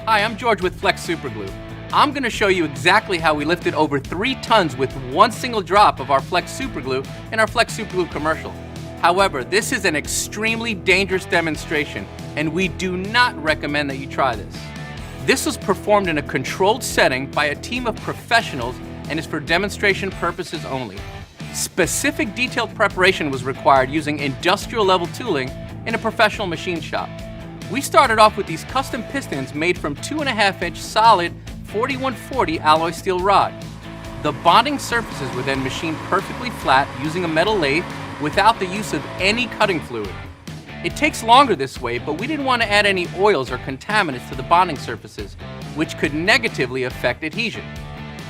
Hi, I'm George with FLEX Superglue. I'm going to show you exactly how we lifted over 3 tons with one single drop of our FLEX Superglue in our FLEX Superglue commercial. However, this is an extremely dangerous demonstration, and we do not recommend that you try this. This was performed in a controlled setting by a team of professionals and is for demonstration purposes only. Specific detailed preparation was required using industrial level tooling in a professional machine shop. We started off with these custom pistons made from 2.5-inch solid 4140 alloy steel rod. The bonding surfaces were then machined perfectly flat using a metal lathe without the use of any cutting fluid. It takes longer this way, but we didn't want to add any oils or contaminants to the bonding surfaces, which could negatively affect adhesion.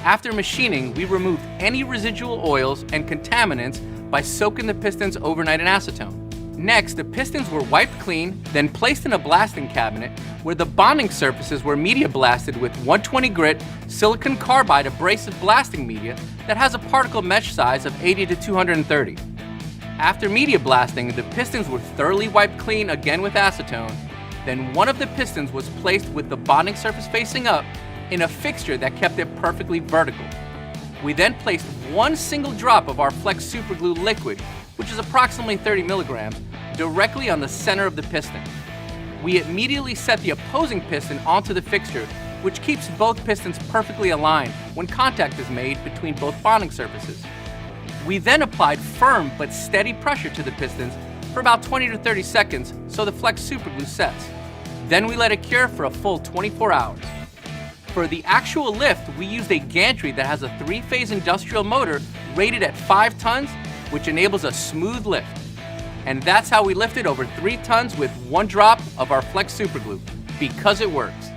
After machining, we removed any residual oils and contaminants by soaking the pistons overnight in acetone. Next, the pistons were wiped clean, then placed in a blasting cabinet where the bonding surfaces were media blasted with 120 grit silicon carbide abrasive blasting media that has a particle mesh size of 80 to 230. After media blasting, the pistons were thoroughly wiped clean again with acetone. Then one of the pistons was placed with the bonding surface facing up in a fixture that kept it perfectly vertical. We then placed one single drop of our FLEX Superglue liquid, which is approximately 30 milligrams, directly on the center of the piston. We immediately set the opposing piston onto the fixture, which keeps both pistons perfectly aligned when contact is made between both bonding surfaces. We then applied firm but steady pressure to the pistons for about 20 to 30 seconds so the FLEX Superglue sets. Then we let it cure for a full 24 hours. For the actual lift, we used a gantry that has a 3-phase industrial motor rated at 5 tons, which enables a smooth lift. And that's how we lifted over 3 tons with one drop of our FLEX Superglue, because it works.